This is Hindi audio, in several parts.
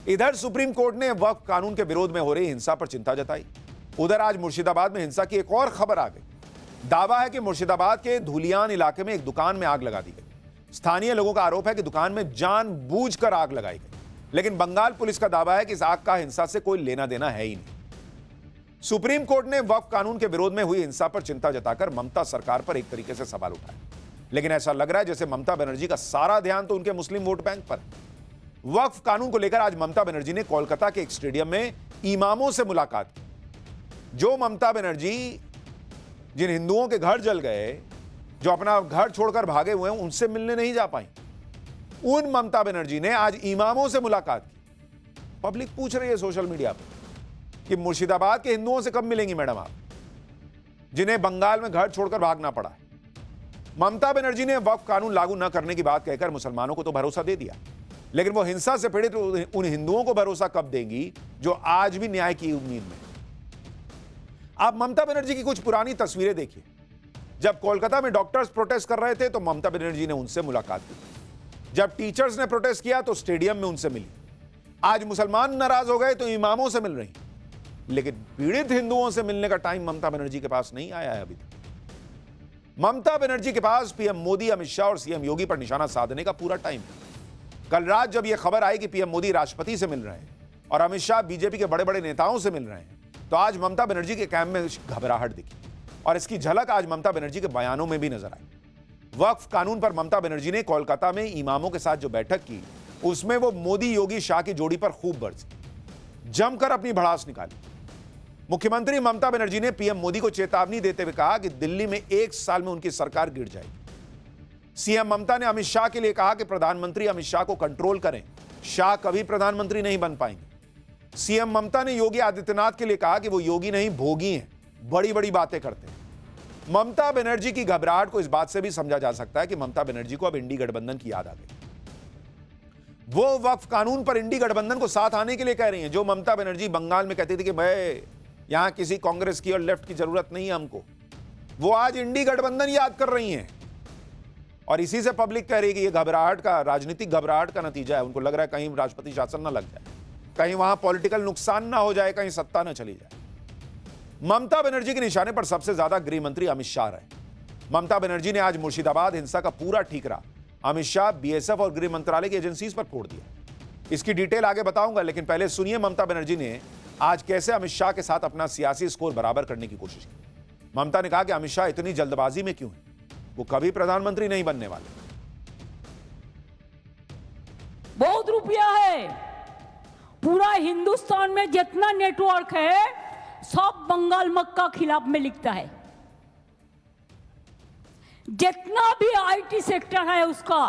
इधर सुप्रीम कोर्ट ने वक्फ कानून के विरोध में हो रही हिंसा पर चिंता जताई। उधर आज मुर्शिदाबाद में हिंसा की एक और खबर आ गई। दावा है कि मुर्शिदाबाद के धुलियान इलाके में एक दुकान में आग लगा दी गई। स्थानीय लोगों का आरोप है कि दुकान में जानबूझकर आग लगाई गई, लेकिन बंगाल पुलिस का दावा है कि इस आग का हिंसा से कोई लेना देना है ही नहीं। सुप्रीम कोर्ट ने वक्फ कानून के विरोध में हुई हिंसा पर चिंता जताकर ममता सरकार पर एक तरीके से सवाल उठाया, लेकिन ऐसा लग रहा है जैसे ममता बनर्जी का सारा ध्यान तो उनके मुस्लिम वोट बैंक पर। वक्फ कानून को लेकर आज ममता बनर्जी ने कोलकाता के एक स्टेडियम में इमामों से मुलाकात की। जो ममता बनर्जी जिन हिंदुओं के घर जल गए, जो अपना घर छोड़कर भागे हुए हैं, उनसे मिलने नहीं जा पाई, उन ममता बनर्जी ने आज इमामों से मुलाकात की। पब्लिक पूछ रही है सोशल मीडिया पर कि मुर्शिदाबाद के हिंदुओं से कब मिलेंगी मैडम आप, जिन्हें बंगाल में घर छोड़कर भागना पड़ा है। ममता बनर्जी ने वक्फ कानून लागू न करने की बात कहकर मुसलमानों को तो भरोसा दे दिया, लेकिन वो हिंसा से पीड़ित उन हिंदुओं को भरोसा कब देंगी जो आज भी न्याय की उम्मीद में। आप ममता बनर्जी की कुछ पुरानी तस्वीरें देखिए। जब कोलकाता में डॉक्टर्स प्रोटेस्ट कर रहे थे तो ममता बनर्जी ने उनसे मुलाकात की। जब टीचर्स ने प्रोटेस्ट किया तो स्टेडियम में उनसे मिली। आज मुसलमान नाराज हो गए तो इमामों से मिल रही, लेकिन पीड़ित हिंदुओं से मिलने का टाइम ममता बनर्जी के पास नहीं आया है अभी तक। ममता बनर्जी के पास पीएम मोदी, अमित शाह और सीएम योगी पर निशाना साधने का पूरा टाइम है। कल रात जब यह खबर आई कि पीएम मोदी राष्ट्रपति से मिल रहे हैं और अमित शाह बीजेपी के बड़े बड़े नेताओं से मिल रहे हैं, तो आज ममता बनर्जी के कैंप में घबराहट दिखी और इसकी झलक आज ममता बनर्जी के बयानों में भी नजर आई। वक्फ कानून पर ममता बनर्जी ने कोलकाता में इमामों के साथ जो बैठक की, उसमें वो मोदी योगी शाह की जोड़ी पर खूब बरसी, जमकर अपनी भड़ास निकाली। मुख्यमंत्री ममता बनर्जी ने पीएम मोदी को चेतावनी देते हुए कहा कि दिल्ली में 1 साल में उनकी सरकार गिर जाएगी। सीएम ममता ने अमित शाह के लिए कहा कि प्रधानमंत्री अमित शाह को कंट्रोल करें, शाह कभी प्रधानमंत्री नहीं बन पाएंगे। सीएम ममता ने योगी आदित्यनाथ के लिए कहा कि वो योगी नहीं भोगी हैं, बड़ी बड़ी बातें करते हैं। ममता बनर्जी की घबराहट को इस बात से भी समझा जा सकता है कि ममता बनर्जी को अब इंडी गठबंधन की याद आ गई। वो वक्फ कानून पर इंडी गठबंधन को साथ आने के लिए कह रही हैं, जो ममता बनर्जी बंगाल में कहती थी कि भाई यहां किसी कांग्रेस की और लेफ्ट की जरूरत नहीं है हमको, वो आज इंडी गठबंधन याद कर रही हैं। और इसी से पब्लिक कह रही है कि ये घबराहट का, राजनीतिक घबराहट का नतीजा है। उनको लग रहा है कहीं राष्ट्रपति शासन ना लग जाए, कहीं वहां पॉलिटिकल नुकसान ना हो जाए, कहीं सत्ता ना चली जाए। ममता बनर्जी के निशाने पर सबसे ज्यादा गृह मंत्री अमित शाह रहे। ममता बनर्जी ने आज मुर्शिदाबाद हिंसा का पूरा ठीकरा अमित शाह, बीएसएफ और गृह मंत्रालय की एजेंसीज पर फोड़ दिया। इसकी डिटेल आगे बताऊंगा, लेकिन पहले सुनिए ममता बनर्जी ने आज कैसे अमित शाह के साथ अपना सियासी स्कोर बराबर करने की कोशिश की। ममता ने कहा कि अमित शाह इतनी जल्दबाजी में क्यों है, वो कभी प्रधानमंत्री नहीं बनने वाले। बहुत रुपया है, पूरा हिंदुस्तान में जितना नेटवर्क है सब बंगाल मक्का खिलाफ में लिखता है। जितना भी आईटी सेक्टर है उसका,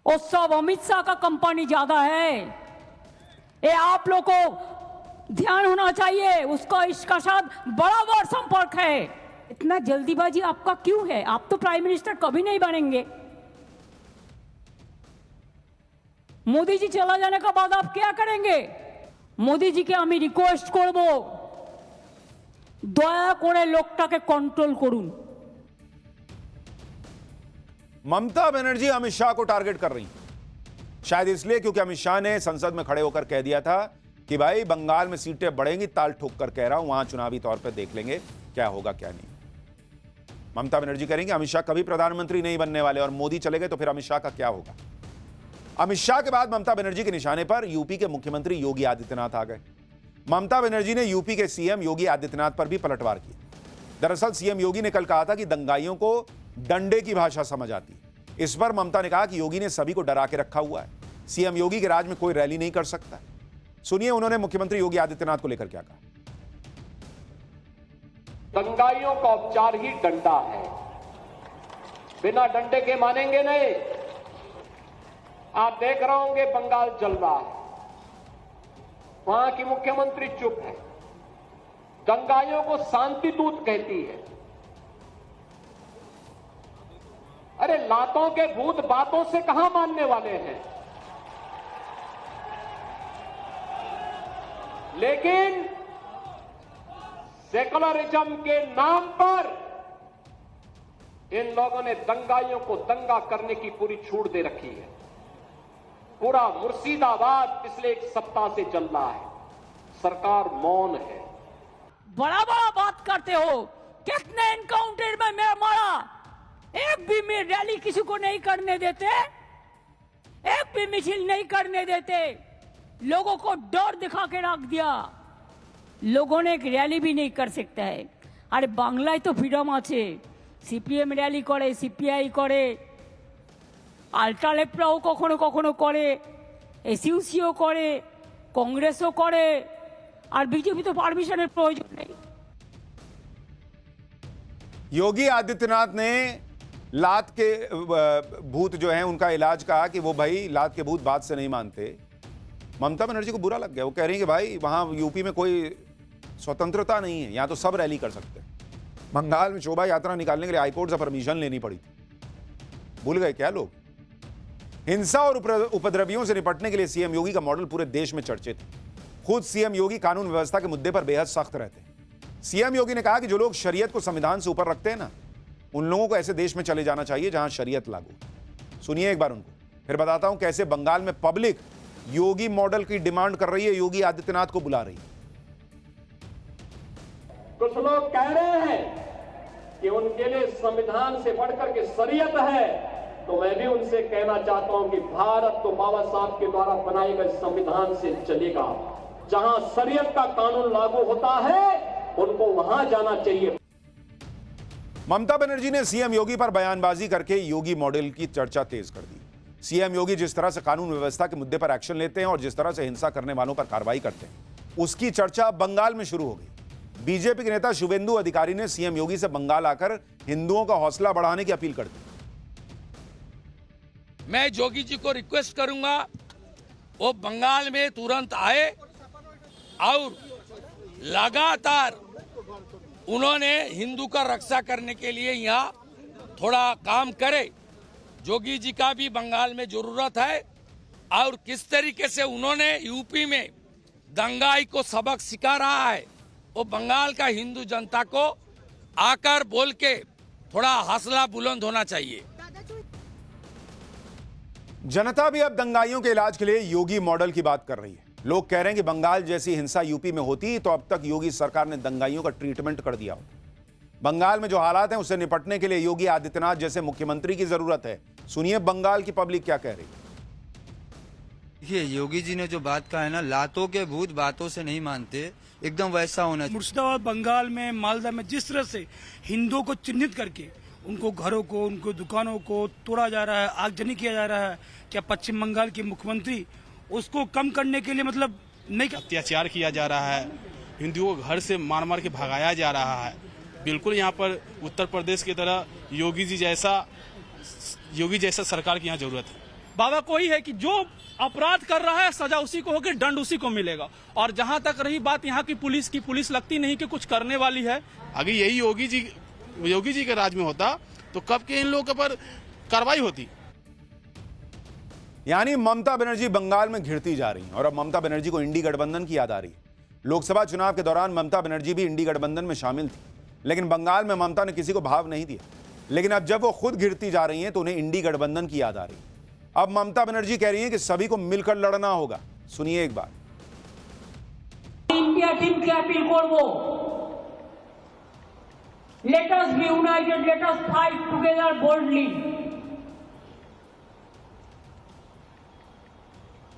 वो सब अमित शाह का कंपनी ज्यादा है। ये आप लोग को ध्यान होना चाहिए, उसका इसका साथ बड़ा बड़ा संपर्क है। इतना जल्दीबाजी आपका क्यों है? आप तो प्राइम मिनिस्टर कभी नहीं बनेंगे। मोदी जी चला जाने के बाद आप क्या करेंगे? मोदी जी के আমি রিকোয়েস্ট করব, দয়া করে লোকটাকে কন্ট্রোল করুন। ममता बनर्जी अमित शाह को टारगेट कर रही हैं, शायद इसलिए क्योंकि अमित शाह ने संसद में खड़े होकर कह दिया था कि भाई बंगाल में सीटें बढ़ेंगी, ताल ठोक कर कह रहा हूं, वहां चुनावी तौर पर देख लेंगे क्या होगा क्या नहीं। ममता बनर्जी कहेंगे अमित शाह कभी प्रधानमंत्री नहीं बनने वाले, और मोदी चले गए तो फिर अमित शाह का क्या होगा। अमित शाह के बाद ममता बनर्जी के निशाने पर यूपी के मुख्यमंत्री योगी आदित्यनाथ आ गए। ममता बनर्जी ने यूपी के सीएम योगी आदित्यनाथ पर भी पलटवार किया। दरअसल सीएम योगी ने कल कहा था कि दंगाइयों को डंडे की भाषा समझ आती है। इस पर ममता ने कहा कि योगी ने सभी को डरा के रखा हुआ है, सीएम योगी के राज में कोई रैली नहीं कर सकता। सुनिए उन्होंने मुख्यमंत्री योगी आदित्यनाथ को लेकर क्या कहा। दंगाइयों का उपचार ही डंडा है, बिना डंडे के मानेंगे नहीं। आप देख रहे होंगे बंगाल जल रहा है, वहां की मुख्यमंत्री चुप है, दंगाइयों को शांति दूत कहती है। अरे लातों के भूत बातों से कहां मानने वाले हैं। लेकिन सेकुलरिज्म के नाम पर इन लोगों ने दंगाइयों को दंगा करने की पूरी छूट दे रखी है। पूरा मुर्शिदाबाद पिछले एक सप्ताह से चल रहा है, सरकार मौन है। बड़ा बड़ा बात करते हो, कितने एनकाउंटर में मैं मारा, एक भी में रैली किसी को नहीं करने देते, एक भी मिছিল नहीं करने देते, लोगों को डर दिखा के रख दिया, लोगों ने एक रैली भी नहीं कर सकता है। अरे बांग्लाয় तो फ्रीडम আছে, সিপিএম র‍্যালি করে, সিপিআই করে, আলট্রালেফরাও কখনো কখনো করে, এসইউসিও করে, কংগ্রেসও করে, আর বিজেপি তো পারমিশনের প্রয়োজন নেই। योगी आदित्यनाथ ने लात के भूत जो हैं उनका इलाज कहा कि वो भाई लात के भूत बात से नहीं मानते। ममता बनर्जी को बुरा लग गया, वो कह रही है कि भाई वहां यूपी में कोई स्वतंत्रता नहीं है, यहां तो सब रैली कर सकते हैं। बंगाल में शोभा यात्रा निकालने के लिए हाईकोर्ट से परमिशन लेनी पड़ी थी। भूल गए क्या लोग? हिंसा और उपद्रवियों से निपटने के लिए सीएम योगी का मॉडल पूरे देश में चर्चित है। खुद सीएम योगी कानून व्यवस्था के मुद्दे पर बेहद सख्त रहते हैं। सीएम योगी ने कहा कि जो लोग शरीयत को संविधान से ऊपर रखते हैं ना, उन लोगों को ऐसे देश में चले जाना चाहिए जहां शरीयत लागू। सुनिए एक बार उनको, फिर बताता हूं कैसे बंगाल में पब्लिक योगी मॉडल की डिमांड कर रही है, योगी आदित्यनाथ को बुला रही है। कुछ लोग कह रहे हैं कि उनके लिए संविधान से बढ़कर के शरीयत है, तो मैं भी उनसे कहना चाहता हूं कि भारत तो बाबा साहब के द्वारा बनाए गए संविधान से चलेगा। जहां शरीयत का कानून लागू होता है उनको वहां जाना चाहिए। ममता बनर्जी ने सीएम योगी पर बयानबाजी करके योगी मॉडल की चर्चा तेज कर दी। सीएम योगी जिस तरह से कानून व्यवस्था के मुद्दे पर एक्शन लेते हैं और जिस तरह से हिंसा करने वालों पर कार्रवाई करते हैं, उसकी चर्चा बंगाल में शुरू हो गई। बीजेपी के नेता शुभेंदु अधिकारी ने सीएम योगी से बंगाल आकर हिंदुओं का हौसला बढ़ाने की अपील कर दी। मैं योगी जी को रिक्वेस्ट करूंगा वो बंगाल में तुरंत आए और लगातार उन्होंने हिंदू का रक्षा करने के लिए यहाँ थोड़ा काम करे। योगी जी का भी बंगाल में जरूरत है और किस तरीके से उन्होंने यूपी में दंगाई को सबक सिखा रहा है, वो बंगाल का हिंदू जनता को आकर बोल के थोड़ा हौसला बुलंद होना चाहिए। जनता भी अब दंगाइयों के इलाज के लिए योगी मॉडल की बात कर रही है। लोग कह रहे हैं कि बंगाल जैसी हिंसा यूपी में होती तो अब तक योगी सरकार ने दंगाइयों का ट्रीटमेंट कर दिया हो। बंगाल में जो हालात हैं उससे निपटने के लिए योगी आदित्यनाथ जैसे मुख्यमंत्री की जरूरत है। सुनिए बंगाल की पब्लिक क्या कह रही है। देखिए योगी जी ने जो बात कहा है ना, लातों के भूत बातों से नहीं मानते, एकदम वैसा होना चाहिए। मुर्शिदाबाद, बंगाल में, मालदा में जिस तरह से हिंदुओं को चिन्हित करके उनको घरों को, उनको दुकानों को तोड़ा जा रहा है, आगजनी किया जा रहा है, क्या पश्चिम बंगाल के मुख्यमंत्री उसको कम करने के लिए मतलब नहीं, अत्याचार किया जा रहा है, हिंदुओं को घर से मार मार के भगाया जा रहा है। बिल्कुल यहाँ पर उत्तर प्रदेश की तरह योगी जैसा सरकार की यहाँ जरूरत है। बाबा कोई है कि जो अपराध कर रहा है सजा उसी को होगी, दंड उसी को मिलेगा। और जहां तक रही बात यहाँ की पुलिस लगती नहीं कि कुछ करने वाली है। अगर यही योगी जी के राज में होता तो कब के इन लोगों पर कार्रवाई होती। यानी ममता बनर्जी बंगाल में घिरती जा रही हैं और अब ममता बनर्जी को इंडी गठबंधन की याद आ रही है। लोकसभा चुनाव के दौरान ममता बनर्जी भी इंडी गठबंधन में शामिल थी, लेकिन बंगाल में ममता ने किसी को भाव नहीं दिया। लेकिन अब जब वो खुद घिरती जा रही हैं तो उन्हें इंडी गठबंधन की याद आ रही है। अब ममता बनर्जी कह रही हैं कि सभी को मिलकर लड़ना होगा। सुनिए एक बार। इंडिया टीम की अपील करबो, let us be united, let us fight together boldly.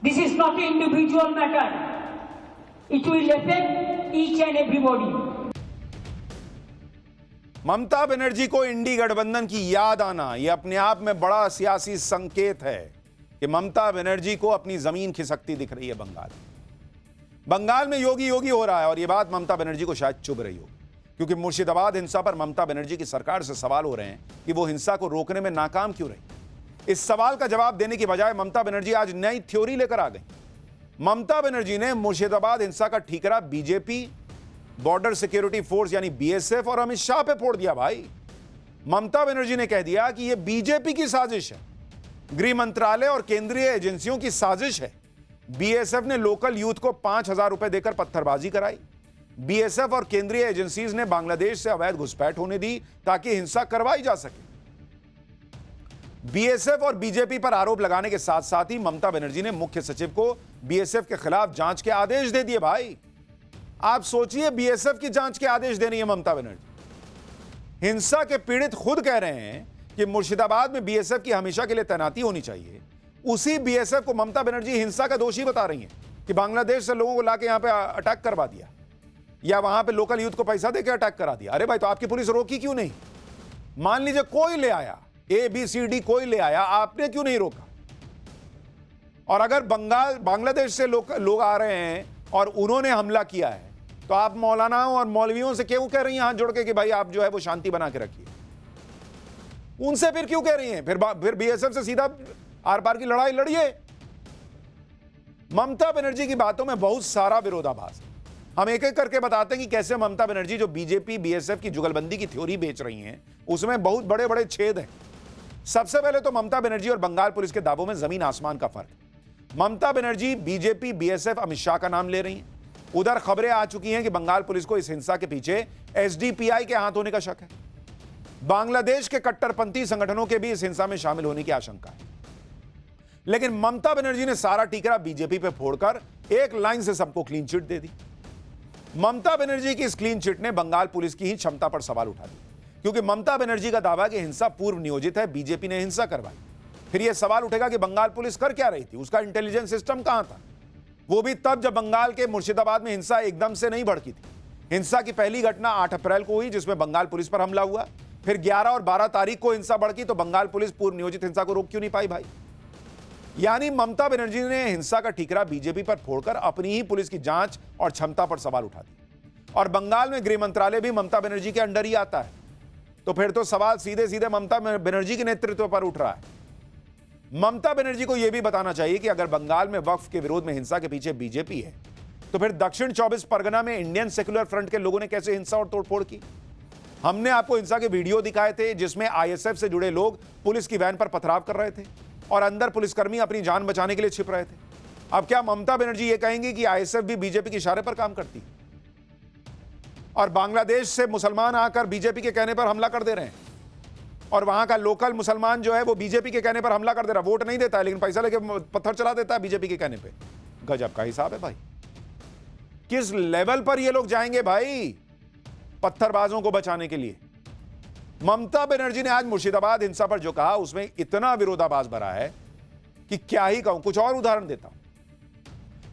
This is not an individual matter. It will affect each and everybody. Mamata Banerjee को इंडी गठबंधन की याद आना यह अपने आप में बड़ा सियासी संकेत है कि ममता बनर्जी को अपनी जमीन खिसकती दिख रही है। बंगाल में योगी हो रहा है और यह बात ममता बनर्जी को शायद चुभ रही हो, क्योंकि मुर्शिदाबाद हिंसा पर ममता बनर्जी की सरकार से सवाल हो रहे हैं कि वो हिंसा को रोकने में नाकाम क्यों रही। इस सवाल का जवाब देने की बजाय ममता बनर्जी आज नई थ्योरी लेकर आ गई। ममता बनर्जी ने मुर्शिदाबाद हिंसा का ठीकरा बीजेपी, बॉर्डर सिक्योरिटी फोर्स यानी बीएसएफ और अमित शाह पे फोड़ दिया। भाई ममता बनर्जी ने कह दिया कि यह बीजेपी की साजिश है, गृह मंत्रालय और केंद्रीय एजेंसियों की साजिश है। बीएसएफ ने लोकल यूथ को 5,000 रुपए देकर पत्थरबाजी कराई। बीएसएफ और केंद्रीय एजेंसीज ने बांग्लादेश से अवैध घुसपैठ होने दी ताकि हिंसा करवाई जा सके। बीएसएफ और बीजेपी पर आरोप लगाने के साथ साथ ही ममता बनर्जी ने मुख्य सचिव को बीएसएफ के खिलाफ जांच के आदेश दे दिए। भाई आप सोचिए, बीएसएफ की जांच के आदेश दे रही है ममता बनर्जी। हिंसा के पीड़ित खुद कह रहे हैं कि मुर्शिदाबाद में बीएसएफ की हमेशा के लिए तैनाती होनी चाहिए। उसी बीएसएफ को ममता बनर्जी हिंसा का दोषी बता रही हैं कि बांग्लादेश से लोगों को लाके यहां पे अटैक करवा दिया या वहां पे लोकल यूथ को पैसा देकर अटैक करा दिया। अरे भाई, तो आपकी पुलिस रोकी क्यों नहीं? मान लीजिए कोई ले आया, ABCD कोई ले आया, आपने क्यों नहीं रोका? और अगर बांग्लादेश से लोग आ रहे हैं और उन्होंने हमला किया है, तो आप मौलानाओं और मौलवियों से क्यों कह रही हैं हाथ जोड़ के कि भाई आप जो है वो शांति बना के रखिए? उनसे फिर क्यों कह रही हैं? फिर बीएसएफ से सीधा आर पार की लड़ाई लड़िए। ममता बनर्जी की बातों में बहुत सारा विरोधाभास है। हम एक एक करके बताते हैं कि कैसे ममता बनर्जी जो बीजेपी बीएसएफ की जुगलबंदी की थ्योरी बेच रही हैं, उसमें बहुत बड़े बड़े छेद हैं। सबसे पहले तो ममता बनर्जी और बंगाल पुलिस के दावों में जमीन आसमान का फर्क है। ममता बनर्जी बीजेपी बीएसएफ अमित शाह का नाम ले रही हैं। उधर खबरें आ चुकी हैं कि बंगाल पुलिस को इस हिंसा के पीछे एसडीपीआई के हाथ होने का शक है। बांग्लादेश के कट्टरपंथी संगठनों के भी इस हिंसा में शामिल होने की आशंका है। लेकिन ममता बनर्जी ने सारा टीकरा बीजेपी पे फोड़कर एक लाइन से सबको क्लीन चिट दे दी। ममता बनर्जी की इस क्लीन चिट ने बंगाल पुलिस की ही क्षमता पर सवाल उठा दिया, क्योंकि ममता बनर्जी का दावा कि हिंसा पूर्व नियोजित है, बीजेपी ने हिंसा करवाई। फिर यह सवाल उठेगा कि बंगाल पुलिस कर क्या रही थी, उसका इंटेलिजेंस सिस्टम कहां था? वो भी तब जब बंगाल के मुर्शिदाबाद में हिंसा एकदम से नहीं भड़की थी। हिंसा की पहली घटना 8 अप्रैल को हुई, जिसमें बंगाल पुलिस पर हमला हुआ। फिर 11 और 12 तारीख को हिंसा भड़की, तो बंगाल पुलिस पूर्व नियोजित हिंसा को रोक क्यों नहीं पाई भाई? यानी ममता बनर्जी ने हिंसा का ठीकरा बीजेपी पर फोड़कर अपनी ही पुलिस की जांच और क्षमता पर सवाल उठा दिया। और बंगाल में गृह मंत्रालय भी ममता बनर्जी के अंडर ही आता है, तो फिर तो सवाल सीधे सीधे ममता बनर्जी के नेतृत्व पर उठ रहा है। ममता बनर्जी को यह भी बताना चाहिए कि अगर बंगाल में वक्फ के विरोध में हिंसा के पीछे बीजेपी है, तो फिर दक्षिण 24 परगना में इंडियन सेक्युलर फ्रंट के लोगों ने कैसे हिंसा और तोड़फोड़ की? हमने आपको हिंसा के वीडियो दिखाए थे, जिसमें आईएसएफ से जुड़े लोग पुलिस की वैन पर पथराव कर रहे थे और अंदर पुलिसकर्मी अपनी जान बचाने के लिए छिप रहे थे। अब क्या ममता बनर्जी यह कहेंगी कि आईएसएफ भी बीजेपी के इशारे पर काम करती? और बांग्लादेश से मुसलमान आकर बीजेपी के कहने पर हमला कर दे रहे हैं, और वहां का लोकल मुसलमान जो है वो बीजेपी के कहने पर हमला कर दे रहा है। वोट नहीं देता है, लेकिन पैसा लेके पत्थर चला देता है बीजेपी के कहने पे। गजब का हिसाब है भाई। किस लेवल पर ये लोग जाएंगे भाई पत्थरबाजों को बचाने के लिए? ममता बनर्जी ने आज मुर्शिदाबाद हिंसा पर जो कहा, उसमें इतना विरोधाभास भरा है कि क्या ही कहूं। कुछ और उदाहरण देता हूं।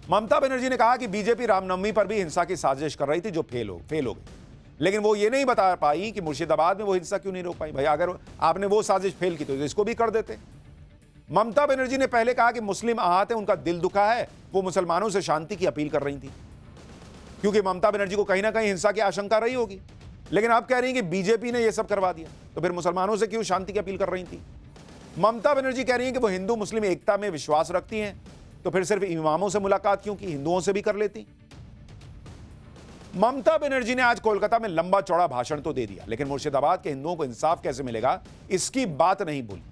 ममता बनर्जी ने कहा कि बीजेपी रामनवमी पर भी हिंसा की साजिश कर रही थी, जो फेल हो गई। लेकिन वो ये नहीं बता पाई कि मुर्शिदाबाद में वो हिंसा क्यों नहीं रोक पाई। भाई अगर आपने वो साजिश फेल की तो इसको भी कर देते। ममता बनर्जी ने पहले कहा कि मुस्लिम आहत है, उनका दिल दुखा है, वो मुसलमानों से शांति की अपील कर रही थी, क्योंकि ममता बनर्जी को कहीं ना कहीं हिंसा की आशंका रही होगी। लेकिन आप कह रही हैं कि बीजेपी ने यह सब करवा दिया, तो फिर मुसलमानों से क्यों शांति की अपील कर रही थी? ममता बनर्जी कह रही हैं कि वो हिंदू मुस्लिम एकता में विश्वास रखती हैं, तो फिर सिर्फ इमामों से मुलाकात क्यों की, हिंदुओं से भी कर लेती। ममता बनर्जी ने आज कोलकाता में लंबा चौड़ा भाषण तो दे दिया, लेकिन मुर्शिदाबाद के हिंदुओं को इंसाफ कैसे मिलेगा, इसकी बात नहीं बोली।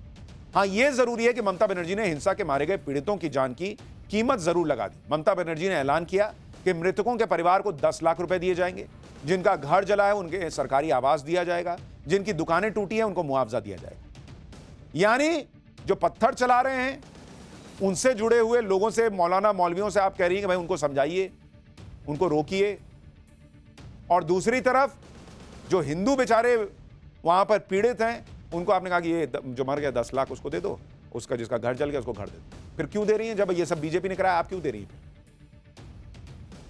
हां, यह जरूरी है कि ममता बनर्जी ने हिंसा के मारे गए पीड़ितों की जान की कीमत जरूर लगा दी। ममता बनर्जी ने ऐलान किया कि मृतकों के परिवार को 10 लाख रुपए दिए जाएंगे, जिनका घर जला है उनके सरकारी आवास दिया जाएगा, जिनकी दुकानें टूटी हैं उनको मुआवजा दिया जाएगा। यानी जो पत्थर चला रहे हैं उनसे जुड़े हुए लोगों से, मौलाना मौलवियों से आप कह रही हैं कि भाई उनको समझाइए, उनको रोकिए, और दूसरी तरफ जो हिंदू बेचारे वहां पर पीड़ित हैं उनको आपने कहा कि ये जो मर गया 10 लाख उसको दे दो, उसका जिसका घर जल गया उसको घर दे दो। फिर क्यों दे रही हैं? जब ये सब बीजेपी ने कराया, आप क्यों दे रही हैं?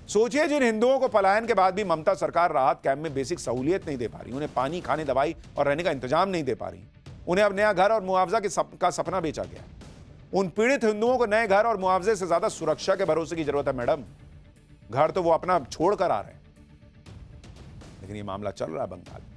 सोचिए, जिन हिंदुओं को पलायन के बाद भी ममता सरकार राहत कैंप में बेसिक सहूलियत नहीं दे पा रही, उन्हें पानी, खाने, दवाई और रहने का इंतजाम नहीं दे पा रही, उन्हें अब नया घर और मुआवजा का सपना बेचा गया। उन पीड़ित हिंदुओं को नए घर और मुआवजे से ज्यादा सुरक्षा के भरोसे की जरूरत है मैडम। घर तो वो अपना छोड़ कर आ रहे हैं, लेकिन ये मामला चल रहा है बंगाल में।